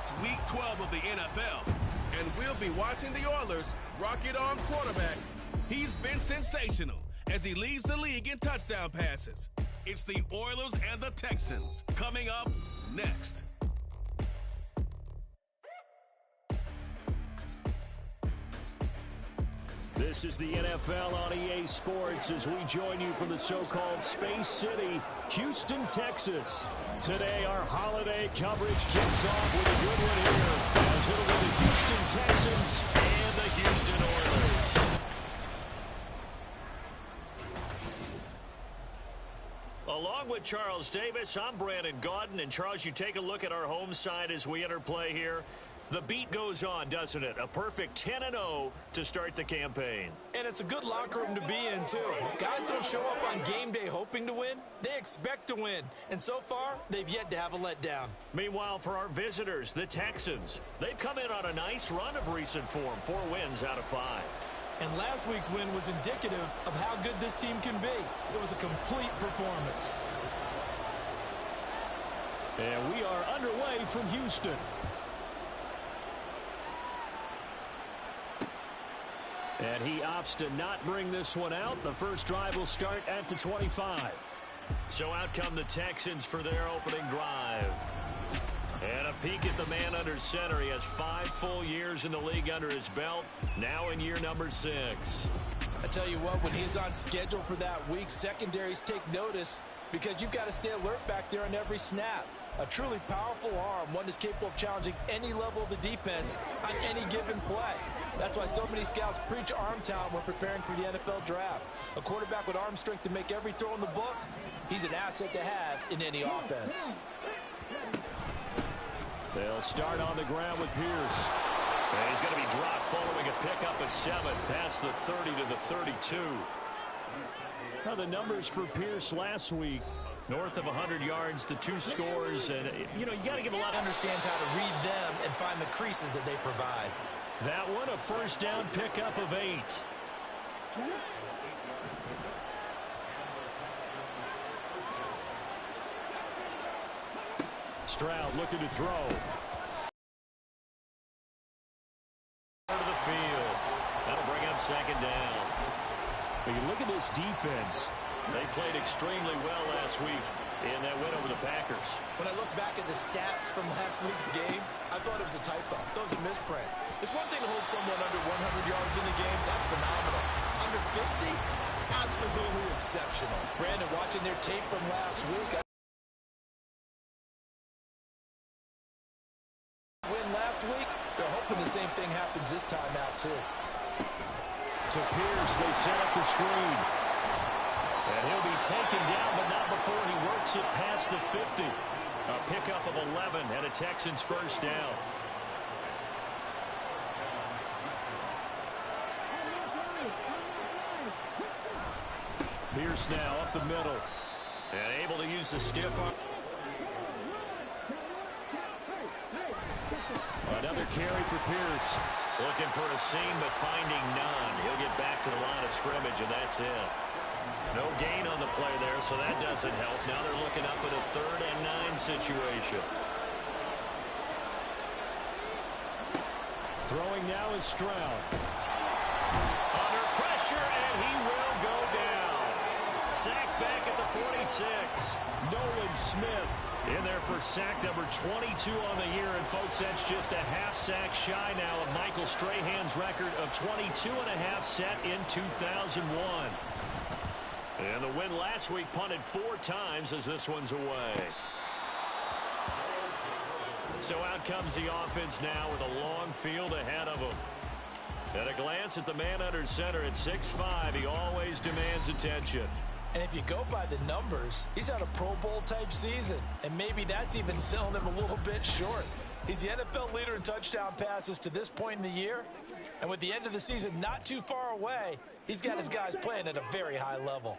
It's Week 12 of the NFL, and we'll be watching the Oilers' rocket-armed quarterback. He's been sensational as he leads the league in touchdown passes. It's the Oilers and the Texans coming up next. This is the NFL on EA Sports as we join you from the so-called Space City, Houston, Texas. Today, our holiday coverage kicks off with a good one here as it'll be the Houston Texans and the Houston Oilers. Along with Charles Davis, I'm Brandon Gaudin. And Charles, you take a look at our home side as we enter play here. The beat goes on, doesn't it? A perfect 10-0 to start the campaign. And it's a good locker room to be in, too. Guys don't show up on game day hoping to win. They expect to win. And so far, they've yet to have a letdown. Meanwhile, for our visitors, the Texans, they've come in on a nice run of recent form, 4 wins out of 5. And last week's win was indicative of how good this team can be. It was a complete performance. And we are underway from Houston. And he opts to not bring this one out. The first drive will start at the 25. So out come the Texans for their opening drive. And a peek at the man under center. He has 5 full years in the league under his belt. Now in year number 6. I tell you what, when he's on schedule for that week, secondaries take notice because you've got to stay alert back there on every snap. A truly powerful arm, one that's capable of challenging any level of the defense on any given play. That's why so many scouts preach arm talent when preparing for the NFL draft. A quarterback with arm strength to make every throw in the book, he's an asset to have in any offense. They'll start on the ground with Pierce. And he's going to be dropped following a pickup of 7 past the 30 to the 32. Now the numbers for Pierce last week. North of 100 yards, the 2 scores, and, you got to give a lot. Understands how to read them and find the creases that they provide. That one, a first down pickup of 8. Stroud looking to throw. To the field. That'll bring up second down. But you look at this defense. They played extremely well last week in that win over the Packers. When I look back at the stats from last week's game, I thought it was a typo. That was a misprint. It's one thing to hold someone under 100 yards in the game. That's phenomenal. Under 50? Absolutely exceptional. Brandon, watching their tape from last week, win last week, they're hoping the same thing happens this time out, too. To Pierce, they set up the screen. And he'll be taken down, but not before he works it past the 50. A pickup of 11 and a Texans first down. Pierce now up the middle. And able to use the stiff arm. Another carry for Pierce. Looking for a seam, but finding none. He'll get back to the line of scrimmage, and that's it. No gain on the play there, so that doesn't help. Now they're looking up at a 3rd and 9 situation. Throwing now is Stroud. Under pressure, and he will go down. Sacked back at the 46. Nolan Smith in there for sack number 22 on the year. And, folks, that's just a half sack shy now of Michael Strahan's record of 22 and a half set in 2001. And the win last week punted 4 times as this one's away. So out comes the offense now with a long field ahead of them. At a glance at the man under center at 6'5", he always demands attention. And if you go by the numbers, he's had a Pro Bowl type season. And maybe that's even selling him a little bit short. He's the NFL leader in touchdown passes to this point in the year. And with the end of the season not too far away, he's got his guys playing at a very high level.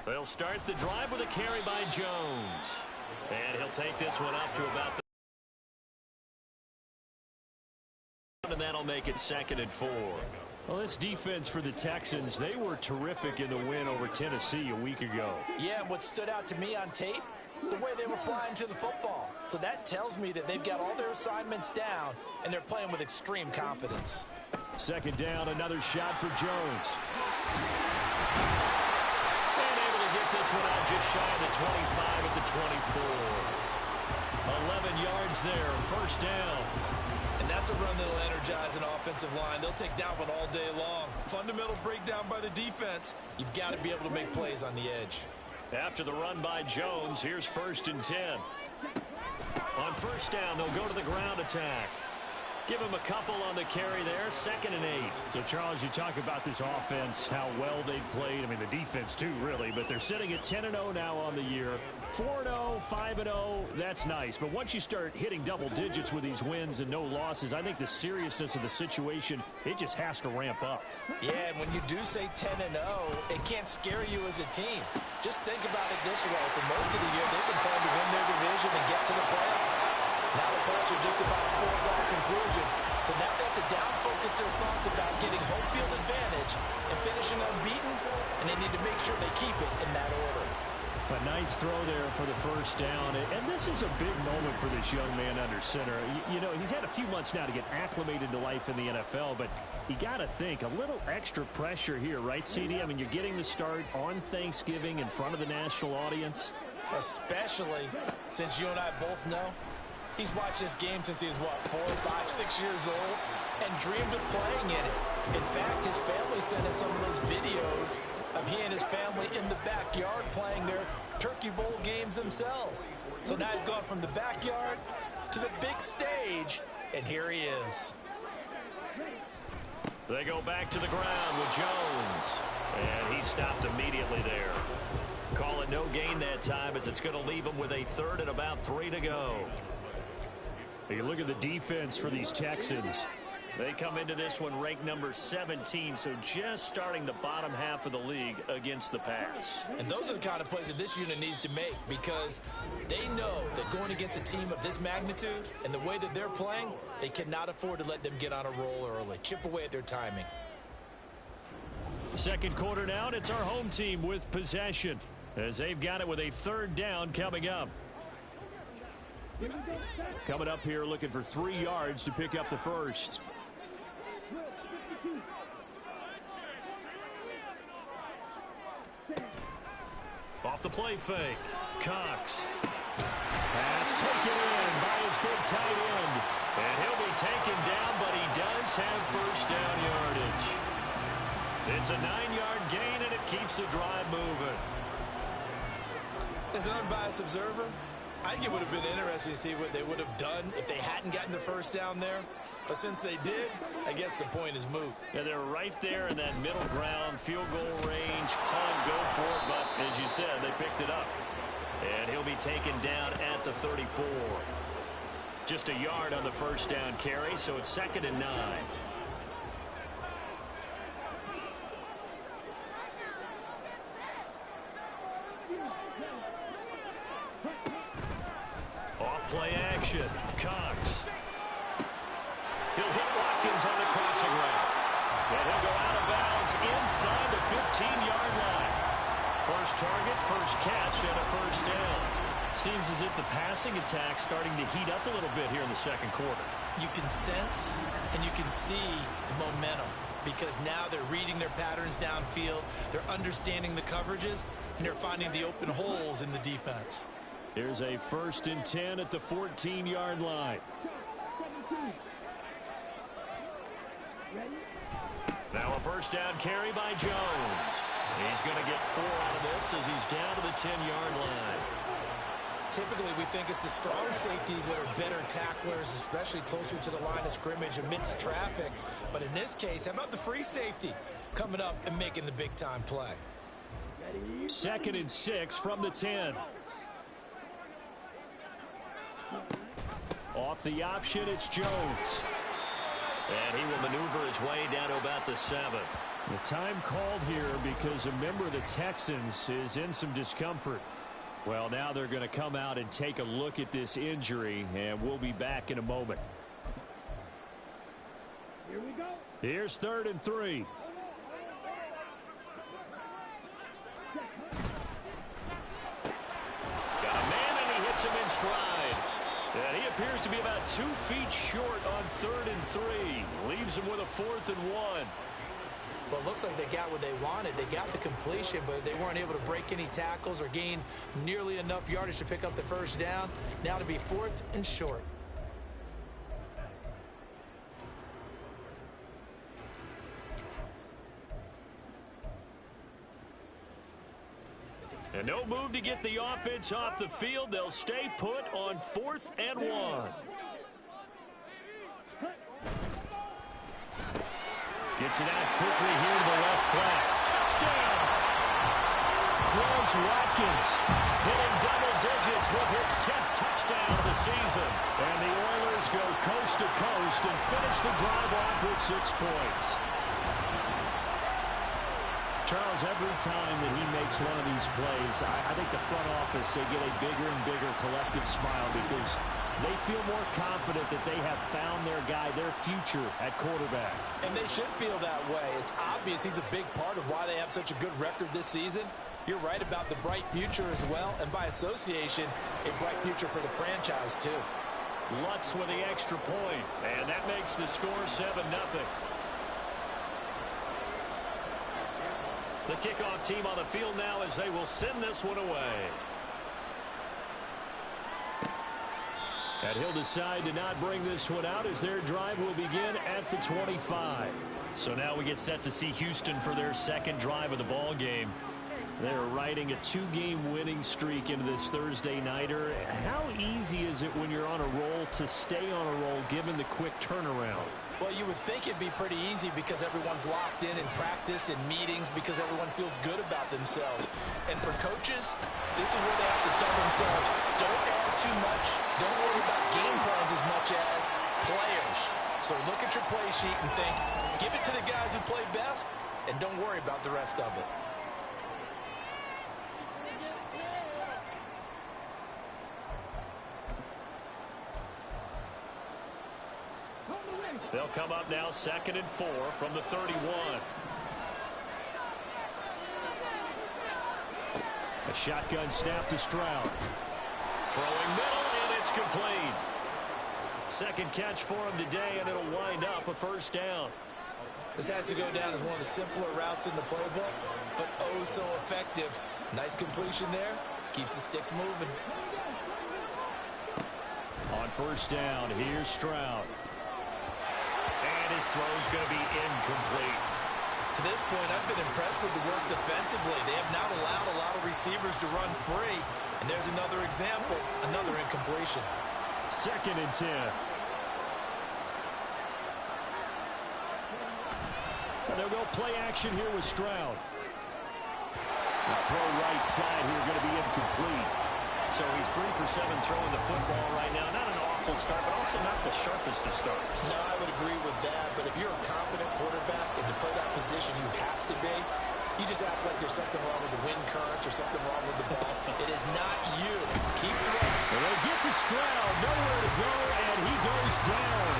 They'll start the drive with a carry by Jones. And he'll take this one up to about the... And that'll make it 2nd and 4. Well, this defense for the Texans, they were terrific in the win over Tennessee a week ago. Yeah, and what stood out to me on tape, the way they were flying to the football. So that tells me that they've got all their assignments down, and they're playing with extreme confidence. Second down, another shot for Jones. And able to get this one out just shy of the 25 at the 24. 11 yards there, first down. And that's a run that'll energize an offensive line. They'll take that one all day long. Fundamental breakdown by the defense. You've got to be able to make plays on the edge. After the run by Jones, here's 1st and 10. On first down, they'll go to the ground attack. Give him a couple on the carry there, 2nd and 8. So, Charles, you talk about this offense, how well they've played. I mean, the defense, too, really. But they're sitting at 10-0 now on the year. 4-0, 5-0, that's nice. But once you start hitting double digits with these wins and no losses, I think the seriousness of the situation, it just has to ramp up. Yeah, and when you do say 10-0, it can't scare you as a team. Just think about it this way. For most of the year, they've been trying to win their division and get to the playoffs. Now the playoffs are just about a foregone conclusion. So now they have to down-focus their thoughts about getting home field advantage and finishing unbeaten, and they need to make sure they keep it in that order. A nice throw there for the first down. And this is a big moment for this young man under center. You know, he's had a few months now to get acclimated to life in the NFL, but you got to think a little extra pressure here, right, CD? I mean, you're getting the start on Thanksgiving in front of the national audience. Especially since you and I both know he's watched this game since he was, what, 4, 5, 6 years old and dreamed of playing in it. In fact, his family sent us some of those videos of he and his family in the backyard playing their Turkey Bowl games themselves. So now he's gone from the backyard to the big stage, and here he is. They go back to the ground with Jones, and he stopped immediately there. Call it no gain that time, as it's going to leave him with a 3rd and about 3 to go. You look at the defense for these Texans. They come into this one ranked number 17, so just starting the bottom half of the league against the pass. And those are the kind of plays that this unit needs to make, because they know that going against a team of this magnitude and the way that they're playing, they cannot afford to let them get on a roll early. Chip away at their timing. Second quarter now, and it's our home team with possession, as they've got it with a 3rd down coming up. Coming up here looking for 3 yards to pick up the first. Off the play fake. Cox. Pass taken in by his big tight end. And he'll be taken down, but he does have first down yardage. It's a 9-yard gain, and it keeps the drive moving. As an unbiased observer, I think it would have been interesting to see what they would have done if they hadn't gotten the first down there. But since they did, I guess the point is moot. Yeah, they're right there in that middle ground, field goal range, punt, go for it. But as you said, they picked it up. And he'll be taken down at the 34. Just a yard on the first down carry, so it's 2nd and 9. Off-play action. Cox. He'll hit Watkins on the crossing route. And he'll go out of bounds inside the 15-yard line. First target, first catch, and a first down. Seems as if the passing attack's starting to heat up a little bit here in the second quarter. You can sense and you can see the momentum, because now they're reading their patterns downfield, they're understanding the coverages, and they're finding the open holes in the defense. Here's a 1st and 10 at the 14-yard line. Now a first down carry by Jones. He's going to get 4 out of this as he's down to the 10-yard line. Typically, we think it's the strong safeties that are better tacklers, especially closer to the line of scrimmage amidst traffic. But in this case, how about the free safety coming up and making the big-time play? 2nd and 6 from the 10. Off the option, it's Jones. And he will maneuver his way down to about the 7. The time called here because a member of the Texans is in some discomfort. Well, now they're going to come out and take a look at this injury, and we'll be back in a moment. Here we go. Here's 3rd and 3. Got a man stride. And he appears to be about 2 feet short on 3rd and 3. Leaves him with a 4th and 1. Well, it looks like they got what they wanted. They got the completion, but they weren't able to break any tackles or gain nearly enough yardage to pick up the first down. Now to be 4th and short. And no move to get the offense off the field. They'll stay put on 4th and 1. Gets it out quickly here to the left flat. Touchdown! Quez Watkins hitting double digits with his 10th touchdown of the season. And the Oilers go coast to coast and finish the drive off with 6 points. Charles, every time that he makes one of these plays, I think the front office, they get a bigger and bigger collective smile because they feel more confident that they have found their guy, their future at quarterback. And they should feel that way. It's obvious he's a big part of why they have such a good record this season. You're right about the bright future as well, and by association, a bright future for the franchise too. Lutz with the extra point, and that makes the score 7-0. The kickoff team on the field now as they will send this one away. And he'll decide to not bring this one out as their drive will begin at the 25. So now we get set to see Houston for their second drive of the ball game. They're riding a 2-game winning streak into this Thursday nighter. How easy is it when you're on a roll to stay on a roll given the quick turnaround? Well, you would think it'd be pretty easy because everyone's locked in practice and meetings because everyone feels good about themselves. And for coaches, this is where they have to tell themselves, don't add too much. Don't worry about game plans as much as players. So look at your play sheet and think, give it to the guys who play best, and don't worry about the rest of it. They'll come up now 2nd and 4 from the 31. A shotgun snap to Stroud. Throwing middle, and it's complete. Second catch for him today, and it'll wind up a first down. This has to go down as one of the simpler routes in the playbook, but oh so effective. Nice completion there. Keeps the sticks moving. On first down, here's Stroud. And his throw's going to be incomplete. To this point, I've been impressed with the work defensively. They have not allowed a lot of receivers to run free. And there's another example, another incompletion. 2nd and 10. And they'll go play action here with Stroud. The throw right side here going to be incomplete. So he's 3 for 7 throwing the football right now. Not an awful start, but also not the sharpest of starts. No, I would agree with that. But if you're a confident quarterback and to play that position, you have to be. You just act like there's something wrong with the wind currents or something wrong with the ball. It is not you. Keep throwing. And they get to Stroud. Nowhere to go, and he goes down.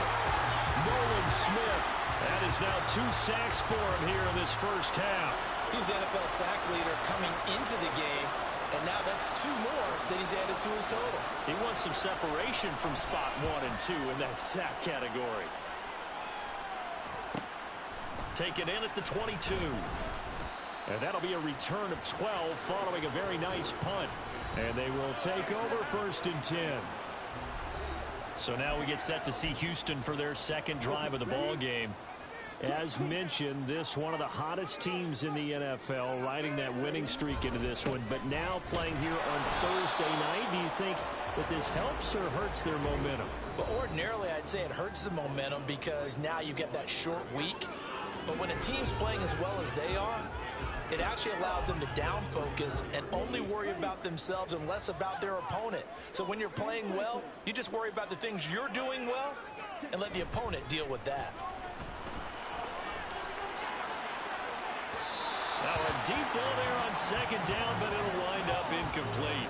Nolan Smith. That is now 2 sacks for him here in this first half. He's the NFL sack leader coming into the game. And now that's 2 more that he's added to his total. He wants some separation from spot 1 and 2 in that sack category. Taken in at the 22. And that'll be a return of 12 following a very nice punt. And they will take over 1st and 10. So now we get set to see Houston for their second drive of the ball game. As mentioned, this one of the hottest teams in the NFL, riding that winning streak into this one, but now playing here on Thursday night. Do you think that this helps or hurts their momentum? But ordinarily, I'd say it hurts the momentum because now you get that short week. But when a team's playing as well as they are, it actually allows them to down focus and only worry about themselves and less about their opponent. So when you're playing well, you just worry about the things you're doing well and let the opponent deal with that. Now a deep ball there on 2nd down, but it'll wind up incomplete.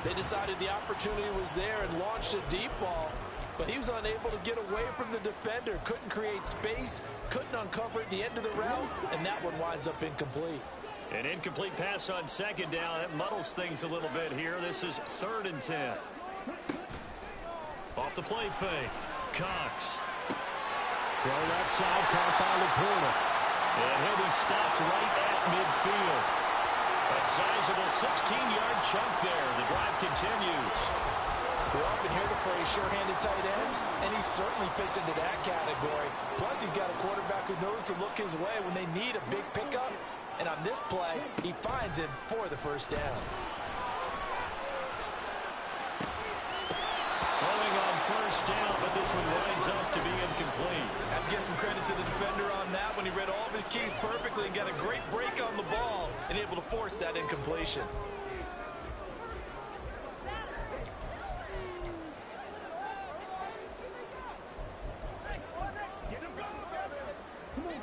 They decided the opportunity was there and launched a deep ball, but he was unable to get away from the defender. Couldn't create space, couldn't uncover at the end of the route, and that one winds up incomplete. An incomplete pass on 2nd down. That muddles things a little bit here. This is 3rd and 10. Off the play fake. Cox. Throw left side, caught by Laporta. And he'll be stopped right at midfield. A sizable 16-yard chunk there. The drive continues. We often hear the phrase sure-handed tight ends, and he certainly fits into that category. Plus, he's got a quarterback who knows to look his way when they need a big pickup. And on this play, he finds him for the first down. Throwing on first down, but this one winds up to be incomplete. I have to give some credit to the defender on that when he read all of his keys perfectly and got a great break on the ball and able to force that incompletion.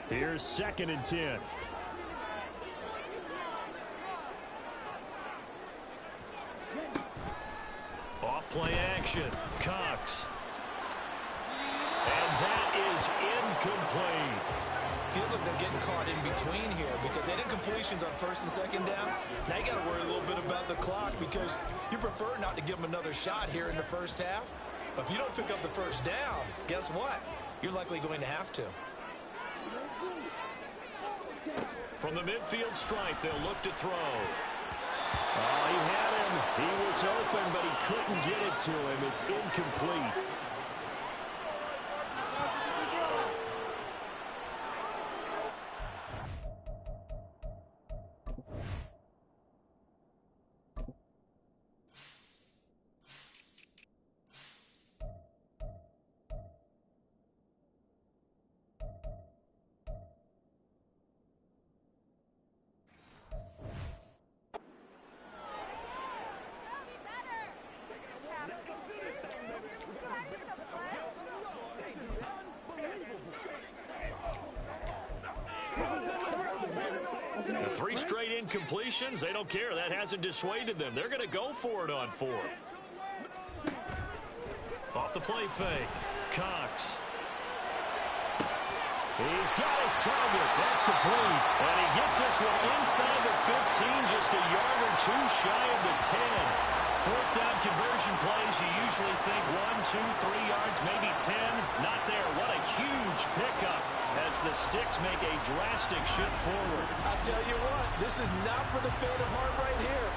Here's 2nd and 10. Off play action. Cox. And that is incomplete. Feels like they're getting caught in between here because they did completions on 1st and 2nd down. Now you got to worry a little bit about the clock because you prefer not to give them another shot here in the first half. But if you don't pick up the first down, guess what? You're likely going to have to. From the midfield stripe, they'll look to throw. Oh, he had him. He was open, but he couldn't get it to him. It's incomplete. The 3 straight incompletions, they don't care. That hasn't dissuaded them. They're going to go for it on 4th. Off the play fake. Cox. He's got his target. That's complete. And he gets this one inside the 15, just a yard or 2 shy of the 10. 4th down conversion plays, you usually think 1, 2, 3 yards, maybe 10. Not there. What a huge pickup as the Sticks make a drastic shift forward. I'll tell you what, this is not for the faint of heart right here.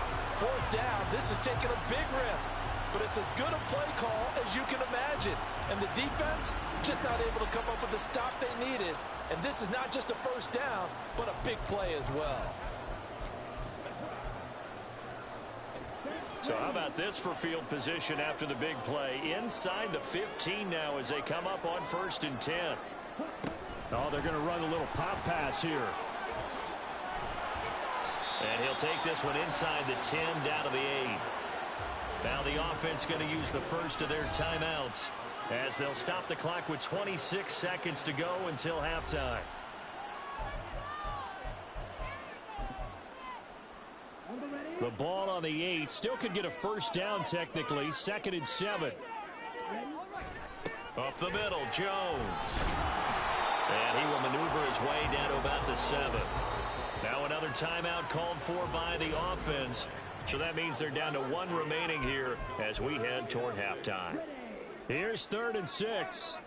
4th down, this is taking a big risk. But it's as good a play call as you can imagine. And the defense just not able to come up with the stop they needed. And this is not just a first down, but a big play as well. So how about this for field position after the big play? Inside the 15 now as they come up on 1st and 10. Oh, they're going to run a little pop pass here. And he'll take this one inside the 10 down to the 8. Now the offense going to use the first of their timeouts as they'll stop the clock with 26 seconds to go until halftime. The ball on the 8. Still could get a first down technically. 2nd and 7. Up the middle, Jones. And he will maneuver his way down to about the 7. Now another timeout called for by the offense. So that means they're down to 1 remaining here as we head toward halftime. Here's 3rd and 6.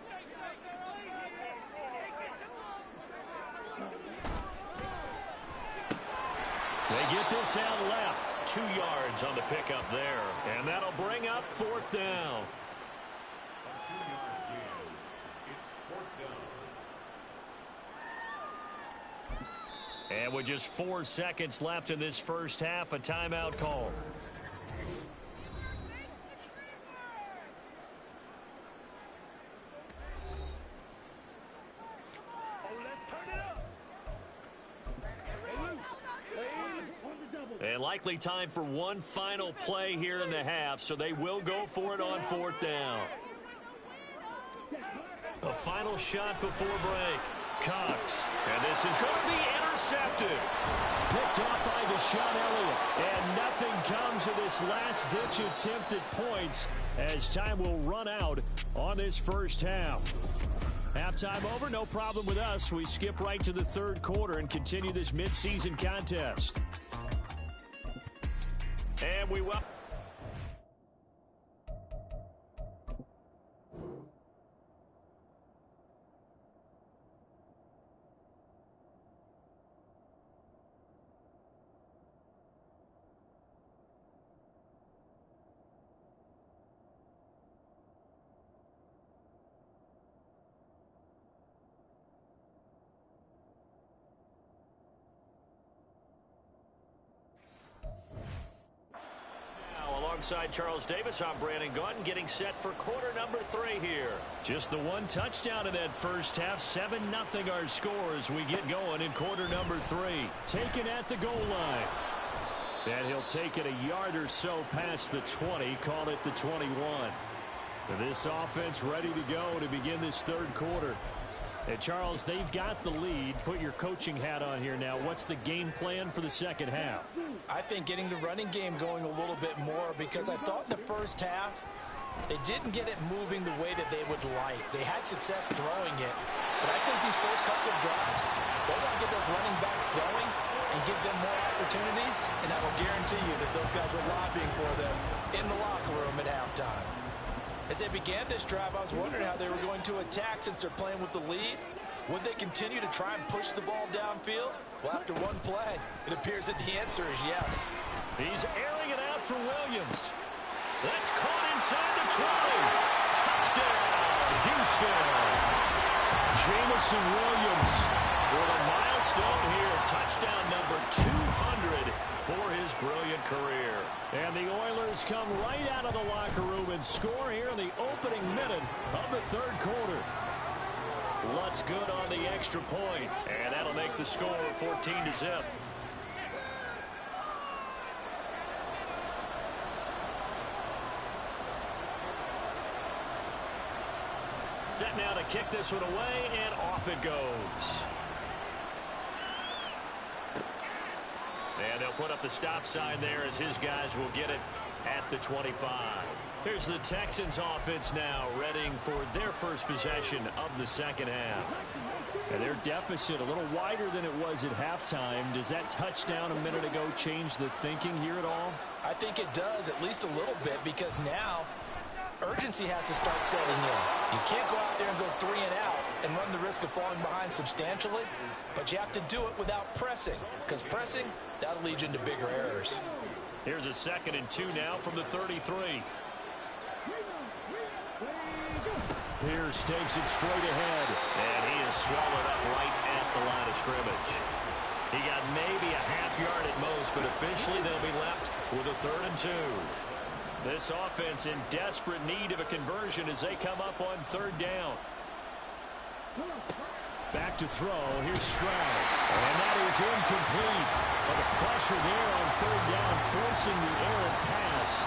They get this out left. 2 yards on the pickup there. And that'll bring up 4th down. And with just 4 seconds left in this first half, a timeout call. And likely time for one final play here in the half, so they will go for it on 4th down. A final shot before break. Cox. And this is going to be intercepted. Picked off by Deshaun Elliott. And nothing comes of this last-ditch attempt at points as time will run out on this first half. Halftime over, no problem with us. We skip right to the 3rd quarter and continue this midseason contest. And we will. alongside Charles Davis, I'm Brandon Gaudin, getting set for quarter number 3 here. Just the one touchdown in that first half. 7-0 our score as we get going in quarter number 3. Taken at the goal line. And he'll take it a yard or so past the 20. Call it the 21. This offense ready to go to begin this third quarter. And Charles, they've got the lead. Put your coaching hat on here now. What's the game plan for the second half? I think getting the running game going a little bit more, because I thought in the first half they didn't get it moving the way that they would like. They had success throwing it, but I think these first couple of drives, they want to get those running backs going and give them more opportunities, and that will guarantee you that those guys were lobbying for them in the locker room at halftime. As they began this drive, I was wondering how they were going to attack since they're playing with the lead. Would they continue to try and push the ball downfield? Well, after one play, it appears that the answer is yes. He's airing it out for Williams. That's caught inside the 20. Touchdown, Houston. Jamison Williams with a milestone here. Touchdown number 200 for his brilliant career. And the Oilers come right out of the locker room and score here in the opening minute of the third quarter. Lutz good on the extra point, and that'll make the score 14-0. Set now to kick this one away, and off it goes. And they'll put up the stop sign there as his guys will get it at the 25. Here's the Texans offense now, readying for their first possession of the second half. And their deficit a little wider than it was at halftime. Does that touchdown a minute ago change the thinking here at all? I think it does, at least a little bit, because now urgency has to start setting in. You can't go out there and go 3 and out and run the risk of falling behind substantially, but you have to do it without pressing, because pressing, that'll lead you into bigger errors. Here's a 2nd and 2 now from the 33. Pierce takes it straight ahead. And he is swallowed up right at the line of scrimmage. He got maybe a half yard at most, but officially they'll be left with a 3rd and 2. This offense in desperate need of a conversion as they come up on 3rd down. Back to throw. Here's Stroud. And that is incomplete. But the pressure there on 3rd down, forcing the errant pass.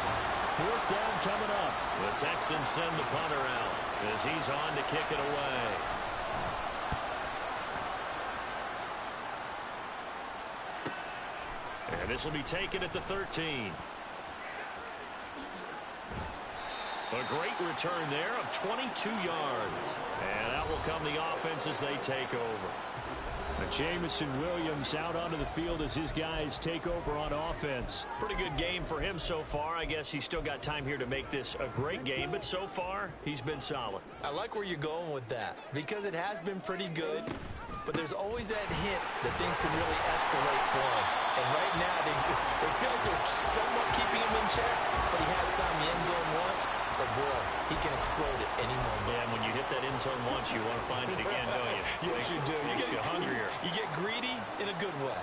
4th down coming up. The Texans send the punter out as he's on to kick it away. And this will be taken at the 13. A great return there of 22 yards. And that will come the offense as they take over. Jamison Williams out onto the field as his guys take over on offense. Pretty good game for him so far. I guess he's still got time here to make this a great game, but so far he's been solid. I like where you're going with that, because it has been pretty good, but there's always that hint that things can really escalate for him. And right now they feel like they're somewhat keeping him in check, but he has found the end zone once. But boy, he can explode at any moment. Yeah, and when you hit that end zone once, you want to find it again, don't you? Yes, you do. You get hungrier. You get greedy in a good way.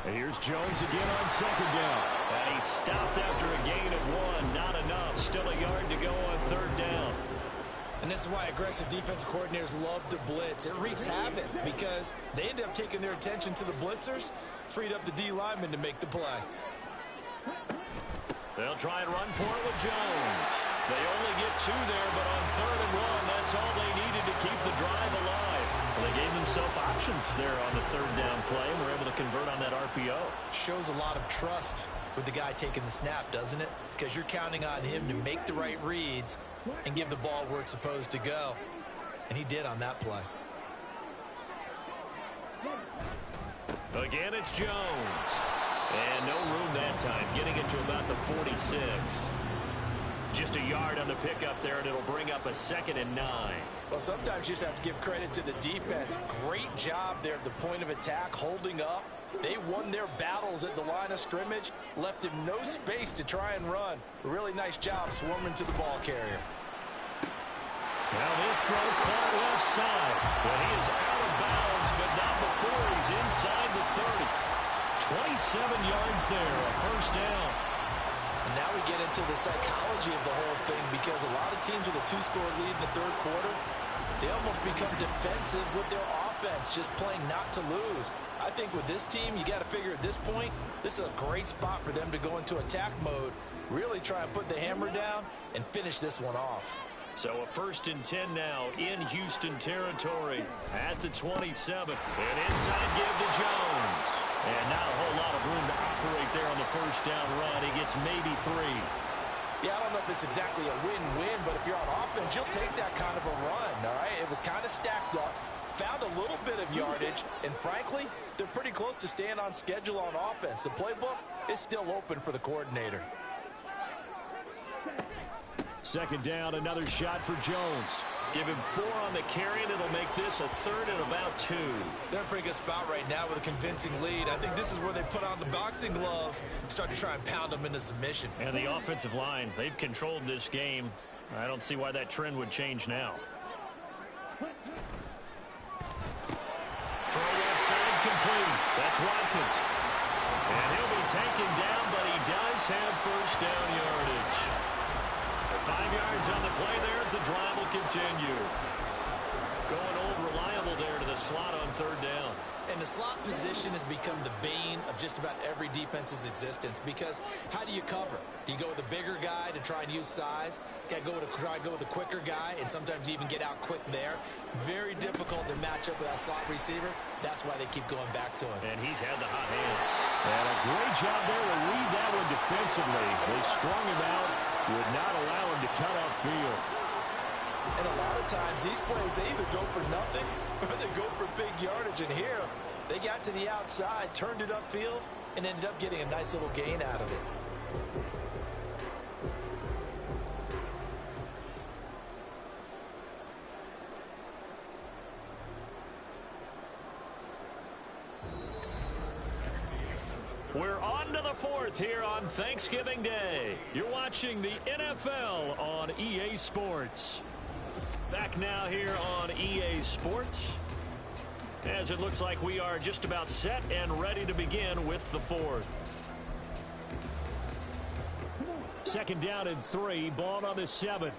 And here's Jones again on 2nd down. And he stopped after a gain of 1. Not enough. Still a yard to go on 3rd down. And this is why aggressive defensive coordinators love to blitz. It wreaks havoc because they end up taking their attention to the blitzers, freed up the D linemen to make the play. They'll try and run for it with Jones. They only get 2 there, but on 3rd and 1, that's all they needed to keep the drive alive. Well, they gave themselves options there on the 3rd down play and were able to convert on that RPO. Shows a lot of trust with the guy taking the snap, doesn't it? Because you're counting on him to make the right reads and give the ball where it's supposed to go. And he did on that play. Again, it's Jones. And no room that time, getting it to about the 46. Just a yard on the pickup there, and it'll bring up a 2nd and 9. Well, sometimes you just have to give credit to the defense. Great job there at the point of attack, holding up. They won their battles at the line of scrimmage, left him no space to try and run. A really nice job swarming to the ball carrier. Now this throw caught left side. But he is out of bounds, but not before he's inside the 30. 27 yards there, a 1st down. And now we get into the psychology of the whole thing, because a lot of teams with a 2-score lead in the third quarter, they almost become defensive with their offense, just playing not to lose. I think with this team, you got to figure at this point, this is a great spot for them to go into attack mode, really try and put the hammer down and finish this one off. So a 1st and 10 now in Houston territory at the 27. An inside give to Jones. And not a whole lot of room to operate there on the first down run. He gets maybe 3. Yeah, I don't know if it's exactly a win-win, but if you're on offense, you'll take that kind of a run, all right? It was kind of stacked up, found a little bit of yardage, and frankly, they're pretty close to staying on schedule on offense. The playbook is still open for the coordinator. 2nd down, another shot for Jones. Give him 4 on the carry, and it'll make this a 3rd and about 2. They're in a pretty good spot right now with a convincing lead. I think this is where they put on the boxing gloves and start to try and pound them into submission. And the offensive line, they've controlled this game. I don't see why that trend would change now. Throw left side complete. That's Watkins. And he'll be taken down, but he does have first down yardage. 5 yards on the play there as the drive will continue. Going old reliable there to the slot on 3rd down. And the slot position has become the bane of just about every defense's existence, because how do you cover? Do you go with a bigger guy to try and use size? Try to go with a quicker guy, and sometimes you even get out quick there. Very difficult to match up with that slot receiver. That's why they keep going back to him. And he's had the hot hand. And a great job there to read that one defensively. They strung him out, would not allow him to cut upfield. And a lot of times, these plays, they either go for nothing or they go for big yardage. And here, they got to the outside, turned it upfield, and ended up getting a nice little gain out of it. We're on to the 4th here on Thanksgiving Day. You're watching the NFL on EA Sports. Back now here on EA Sports, as it looks like we are just about set and ready to begin with the 4th. 2nd down and 3, ball on the 7.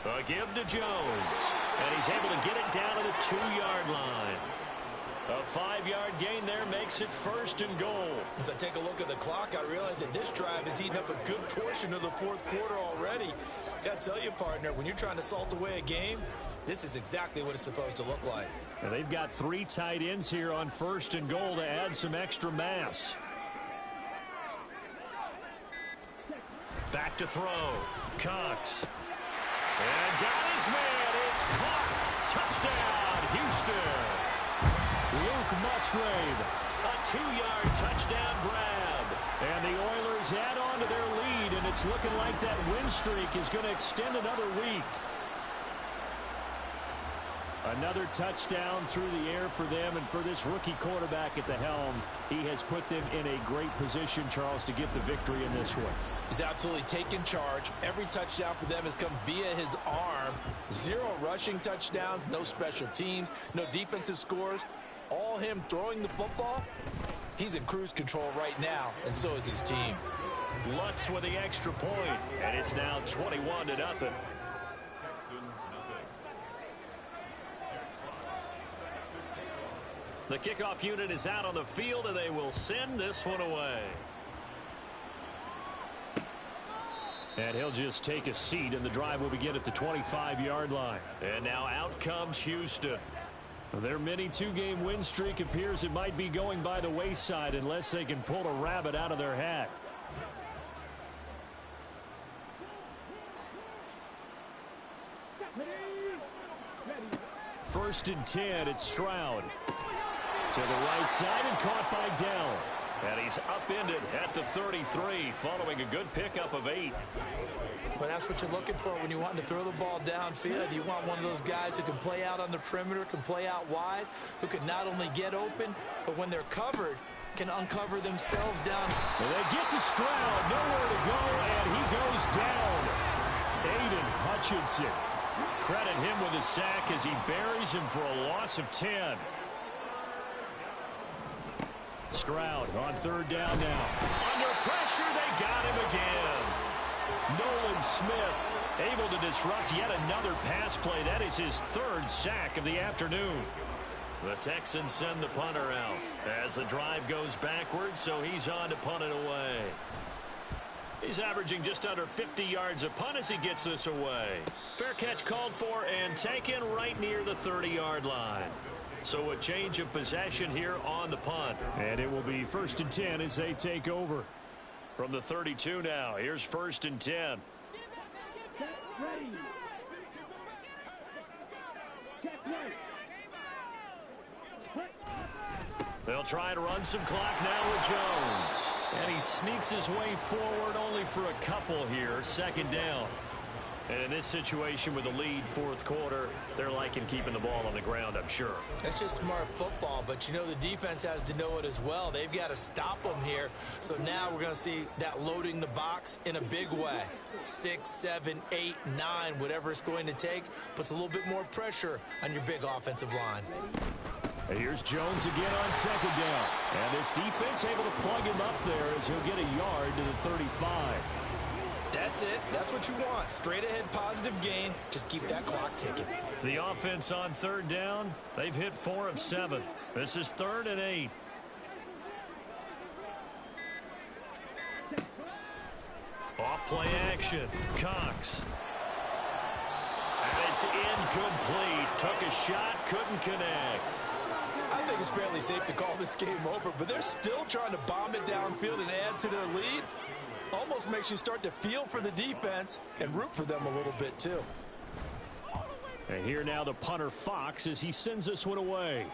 A give to Jones, and he's able to get it down to the 2-yard line. A 5-yard gain there makes it 1st and goal. As I take a look at the clock, I realize that this drive has eaten up a good portion of the 4th quarter already. Got to tell you, partner, when you're trying to salt away a game, this is exactly what it's supposed to look like. And they've got 3 tight ends here on 1st and goal to add some extra mass. Back to throw. Cox. And got his man. It's caught. Touchdown, Houston. Luke Musgrave. A 2-yard touchdown grab. And the Oilers add on to their lead, and it's looking like that win streak is going to extend another week. Another touchdown through the air for them, and for this rookie quarterback at the helm, he has put them in a great position, Charles, to get the victory in this one. He's absolutely taken charge. Every touchdown for them has come via his arm. 0 rushing touchdowns, no special teams, no defensive scores. All him throwing the football. He's in cruise control right now, and so is his team. Lutz with the extra point, and it's now 21-0. The kickoff unit is out on the field, and they will send this one away. And he'll just take a seat, and the drive will begin at the 25-yard line. And now out comes Houston. Their mini 2-game win streak appears it might be going by the wayside unless they can pull a rabbit out of their hat. First and 10, it's Stroud. To the right side and caught by Dell. And he's upended at the 33 following a good pickup of 8. But that's what you're looking for when you want to throw the ball downfield. You want one of those guys who can play out on the perimeter, can play out wide, who can not only get open, but when they're covered, can uncover themselves down. And they get to Stroud, nowhere to go, and he goes down. Aiden Hutchinson. Credit him with a sack as he buries him for a loss of 10. Stroud on third down now. Under pressure, they got him again. Nolan Smith able to disrupt yet another pass play. That is his third sack of the afternoon. The Texans send the punter out as the drive goes backwards, so he's on to punt it away. He's averaging just under 50 yards a punt as he gets this away. Fair catch called for and taken right near the 30-yard line. So a change of possession here on the punt. And it will be 1st and 10 as they take over. From the 32 now, here's 1st and 10. They'll try to run some clock now with Jones. And he sneaks his way forward only for a couple here. 2nd down. And in this situation with the lead 4th quarter, they're liking keeping the ball on the ground, I'm sure. That's just smart football, but you know the defense has to know it as well. They've got to stop them here. So now we're going to see that loading the box in a big way. 6, 7, 8, 9, whatever it's going to take, puts a little bit more pressure on your big offensive line. And here's Jones again on 2nd down. And this defense able to plug him up there as he'll get a yard to the 35. That's it. That's what you want. Straight ahead positive gain. Just keep that clock ticking. The offense on 3rd down, they've hit 4 of 7. This is 3rd and 8. Off play action. Cox. And it's incomplete. Took a shot, couldn't connect. I think it's fairly safe to call this game over, but they're still trying to bomb it downfield and add to their lead. Almost makes you start to feel for the defense and root for them a little bit too. And here now the punter Fox as he sends this one away.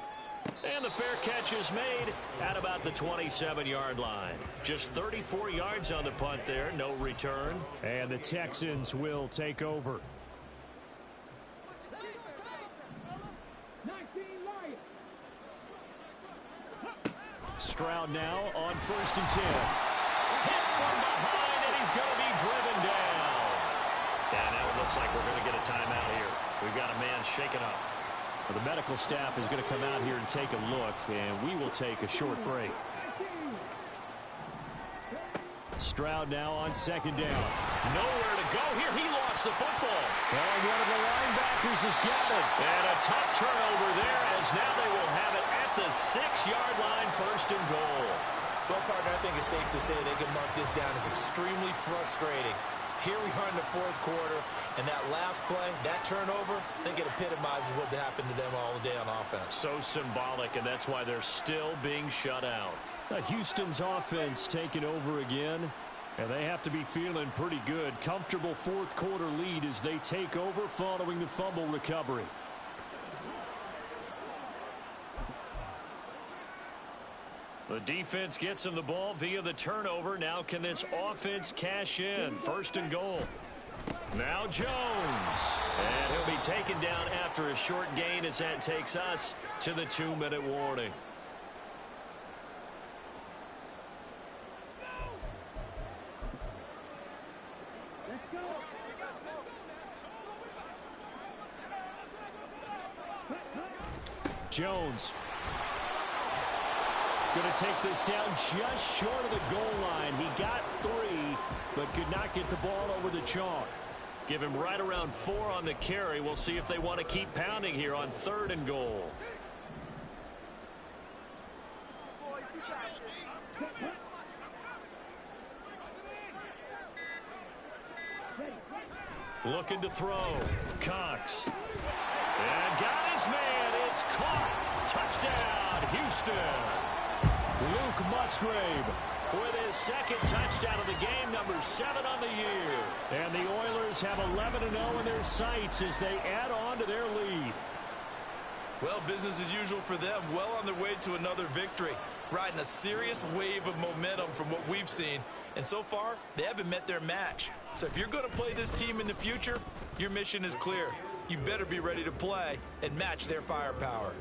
And the fair catch is made at about the 27-yard line. Just 34 yards on the punt there, no return. And the Texans will take over. Stroud now on 1st and 10. Hit from behind, and he's going to be driven down. And now it looks like we're going to get a timeout here. We've got a man shaken up. Well, the medical staff is going to come out here and take a look, and we will take a short break. Stroud now on 2nd down. Nowhere to go here. He lost the football. And one of the linebackers has got it. And a tough turnover there as now they will have it at the 6-yard line, 1st and goal. Well, partner, I think it's safe to say they can mark this down as extremely frustrating. Here we are in the 4th quarter, and that last play, that turnover, I think it epitomizes what happened to them all day on offense. So symbolic, and that's why they're still being shut out. Houston's offense taking over again, and they have to be feeling pretty good. Comfortable 4th quarter lead as they take over following the fumble recovery. The defense gets him the ball via the turnover. Now can this offense cash in? 1st and goal. Now Jones. And he'll be taken down after a short gain as that takes us to the 2-minute warning. Jones going to take this down just short of the goal line. He got 3, but could not get the ball over the chalk. Give him right around 4 on the carry. We'll see if they want to keep pounding here on 3rd and goal. Looking to throw. Cox. And got his man. It's caught. Touchdown, Houston. Luke Musgrave with his 2nd touchdown of the game, number 7 on the year. And the Oilers have 11-0 in their sights as they add on to their lead. Well, business as usual for them. Well on their way to another victory. Riding a serious wave of momentum from what we've seen. And so far, they haven't met their match. So if you're going to play this team in the future, your mission is clear. You better be ready to play and match their firepower.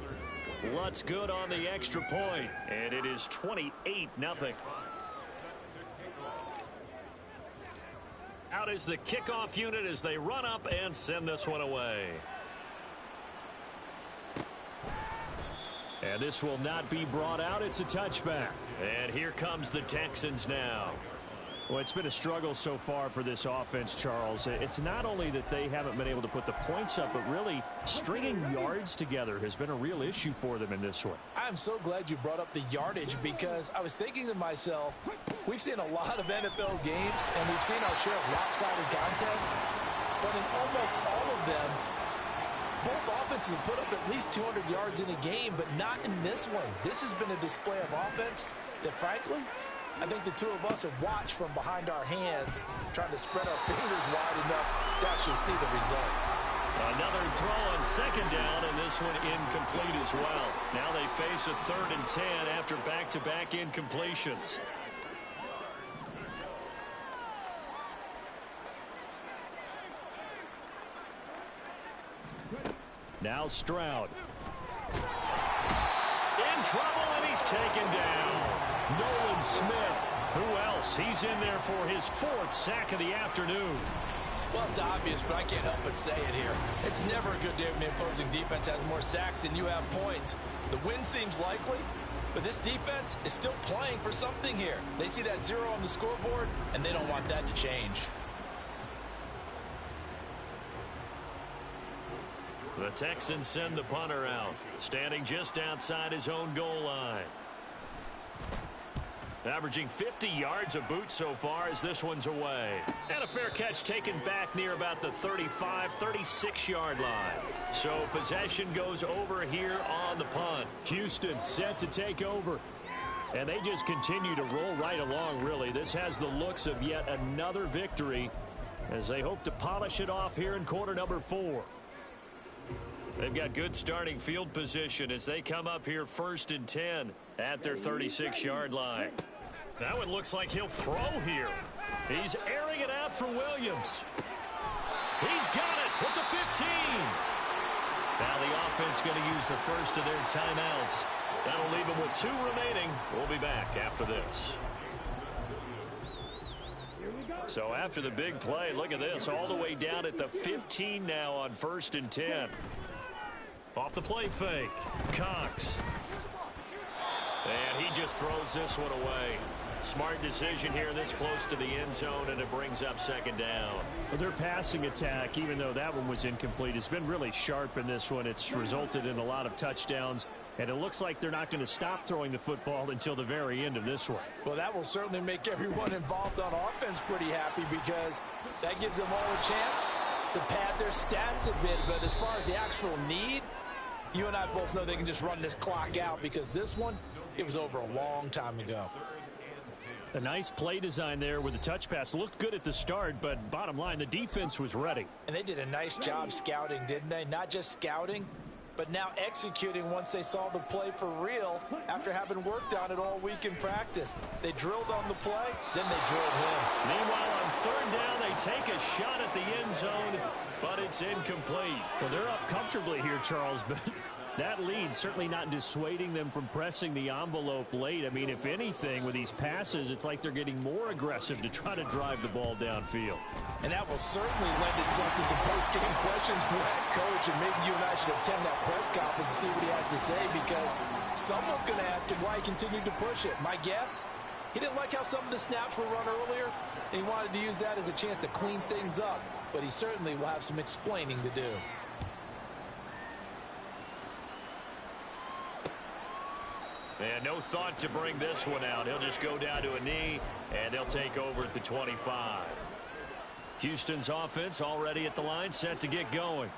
What's good on the extra point? And it is 28-0. Out is the kickoff unit as they run up and send this one away. And this will not be brought out. It's a touchback. And here comes the Texans now. Well, it's been a struggle so far for this offense, Charles. It's not only that they haven't been able to put the points up, but really stringing yards together has been a real issue for them in this one. I'm so glad you brought up the yardage because I was thinking to myself, we've seen a lot of NFL games and we've seen our share of lopsided contests, but in almost all of them, both offenses have put up at least 200 yards in a game, but not in this one. This has been a display of offense that, frankly, I think the two of us have watched from behind our hands, trying to spread our fingers wide enough to actually see the result. Another throw on second down, and this one incomplete as well. Now they face a 3rd and 10 after back-to-back incompletions. Now Stroud. In trouble, and he's taken down. Nolan Smith. Who else? He's in there for his 4th sack of the afternoon. Well, it's obvious, but I can't help but say it here. It's never a good day when the opposing defense has more sacks than you have points. The win seems likely, but this defense is still playing for something here. They see that 0 on the scoreboard, and they don't want that to change. The Texans send the punter out, standing just outside his own goal line. Averaging 50 yards a boot so far as this one's away. And a fair catch taken back near about the 35, 36-yard line. So possession goes over here on the punt. Houston set to take over. And they just continue to roll right along, really. This has the looks of yet another victory as they hope to polish it off here in quarter number 4. They've got good starting field position as they come up here 1st and 10 at their 36-yard line. That one looks like he'll throw here. He's airing it out for Williams. He's got it with the 15. Now the offense going to use the first of their timeouts. That'll leave them with 2 remaining. We'll be back after this. So after the big play, look at this, all the way down at the 15 now on 1st and 10. Off the play fake, Cox. And he just throws this one away. Smart decision here this close to the end zone, and it brings up 2nd down. Well, their passing attack, even though that one was incomplete, has been really sharp in this one. It's resulted in a lot of touchdowns, and it looks like they're not going to stop throwing the football until the very end of this one. Well, that will certainly make everyone involved on offense pretty happy because that gives them all a chance to pad their stats a bit. But as far as the actual need, you and I both know they can just run this clock out because this one, it was over a long time ago. A nice play design there with the touch pass. Looked good at the start, but bottom line, the defense was ready. And they did a nice job scouting, didn't they? Not just scouting, but now executing once they saw the play for real after having worked on it all week in practice. They drilled on the play, then they drilled him. Meanwhile, on 3rd down, they take a shot at the end zone, but it's incomplete. Well, they're up comfortably here, Charles, but that lead certainly not dissuading them from pressing the envelope late. I mean, if anything, with these passes, it's like they're getting more aggressive to try to drive the ball downfield. And that will certainly lend itself to some post-game questions for that coach, and maybe you and I should attend that press conference to see what he has to say because someone's going to ask him why he continued to push it. My guess, he didn't like how some of the snaps were run earlier, and he wanted to use that as a chance to clean things up, but he certainly will have some explaining to do. And no thought to bring this one out. He'll just go down to a knee, and they'll take over at the 25. Houston's offense already at the line, set to get going.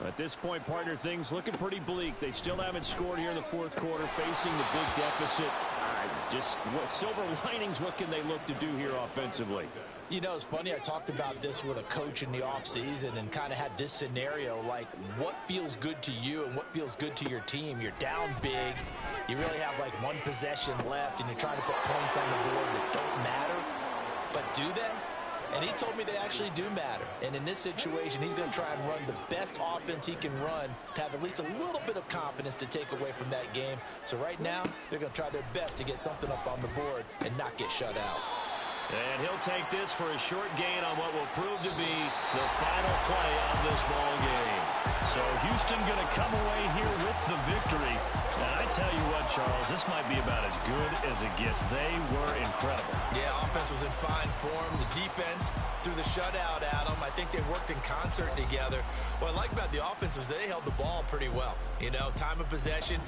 At this point, partner, things looking pretty bleak. They still haven't scored here in the 4th quarter, facing the big deficit. Just what silver linings, what can they look to do here offensively? You know, it's funny, I talked about this with a coach in the offseason and kind of had this scenario, like what feels good to you and what feels good to your team. You're down big, you really have like 1 possession left, and you're trying to put points on the board that don't matter. But do they? And he told me they actually do matter. And in this situation, he's going to try and run the best offense he can run to have at least a little bit of confidence to take away from that game. So right now, they're going to try their best to get something up on the board and not get shut out. And he'll take this for a short gain on what will prove to be the final play of this ball game. So Houston going to come away here with the victory. And I tell you what, Charles, this might be about as good as it gets. They were incredible. Yeah, offense was in fine form. The defense threw the shutout at them. I think they worked in concert together. What I like about the offense was they held the ball pretty well. You know, time of possession,